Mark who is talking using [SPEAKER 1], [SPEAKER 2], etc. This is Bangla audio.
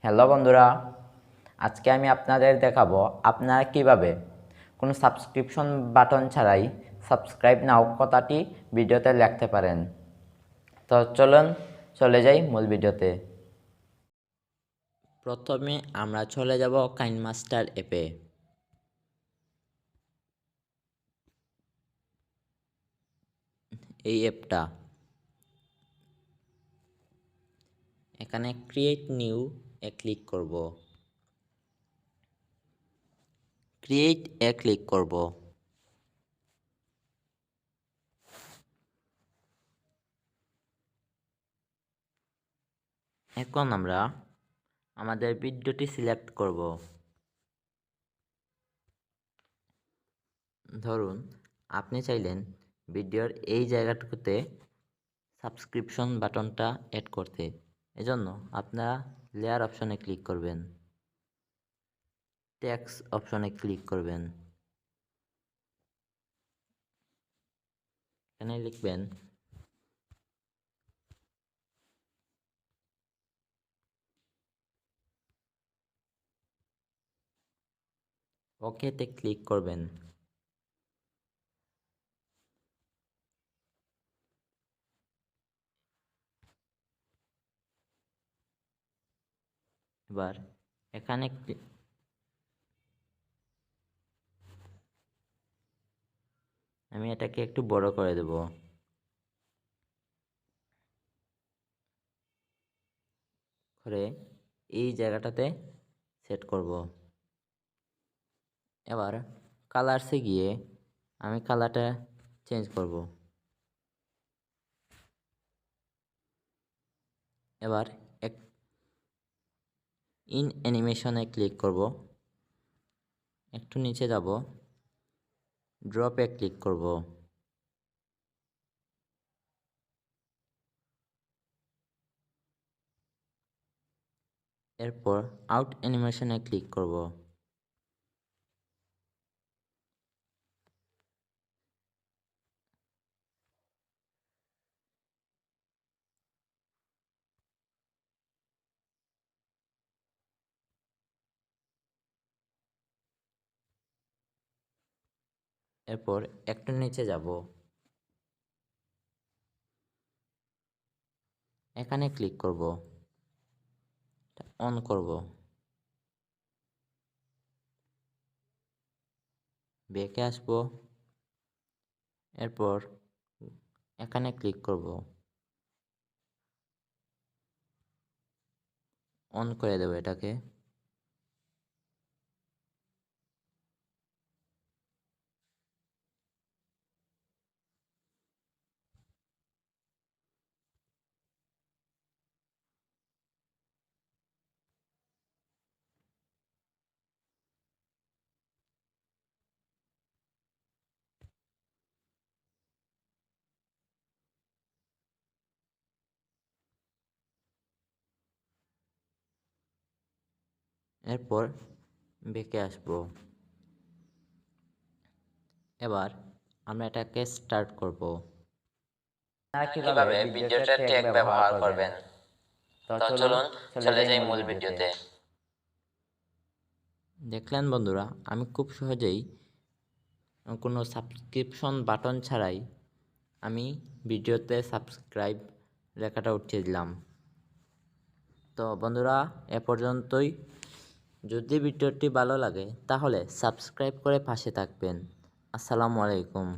[SPEAKER 1] হ্যালো বন্ধুরা, আজকে আমি আপনাদের দেখাবো আপনারা কিভাবে কোনো সাবস্ক্রিপশন বাটন ছাড়াই সাবস্ক্রাইব নাও কথাটি ভিডিওতে লিখতে পারেন। তো চলুন চলে যাই মূল ভিডিওতে। প্রথমে আমরা চলে যাব কাইনমাস্টার অ্যাপে। এই অ্যাপটা এখানে ক্রিয়েট নিউ এ ক্লিক করব। ক্রিয়েট এ ক্লিক করব। এখন আমরা আমাদের ভিডিওটি সিলেক্ট করব। ধরুন আপনি চাইলেন ভিডিওর এই জায়গাটুকুতে সাবস্ক্রিপশন বাটনটা অ্যাড করতে, এজন্য আপনারা লেয়ার অপশনে ক্লিক করবেন, টেক্সট অপশনে ক্লিক করবেন, এখানে লিখবেন ওকেতে ক্লিক করবেন। এবার এখানে আমি এটাকে একটু বড় করে দেব। করে এই জায়গাটাতে সেট করব। এবার কালারসে গিয়ে আমি কালারটা চেঞ্জ করব। এবার ইন অ্যানিমেশনে ক্লিক করব, একটু নিচে যাব, ড্রপে ক্লিক করব। এরপর আউট অ্যানিমেশনে ক্লিক করব। এরপর একটু নিচে যাব, এখানে ক্লিক করব, অন করব, ব্যাকে আসব, এরপর এখানে ক্লিক করব, অন করে দেব এটাকে। এরপর ব্যাকে আসব। এবার আমরা এটাকে স্টার্ট করব।
[SPEAKER 2] আপনারা কিভাবে ভিডিওতে ট্যাগ ব্যবহার করবেন। তো চলুন চলে যাই মূল ভিডিওতে।
[SPEAKER 1] দেখলেন বন্ধুরা, আমি খুব সহজেই কোনো সাবস্ক্রিপশন বাটন ছাড়াই আমি ভিডিওতে সাবস্ক্রাইব লেখাটা উঠিয়ে দিলাম। তো বন্ধুরা, এ পর্যন্তই। যদি ভিডিওটি ভালো লাগে তাহলে সাবস্ক্রাইব করে পাশে থাকবেন। আসসালামু আলাইকুম।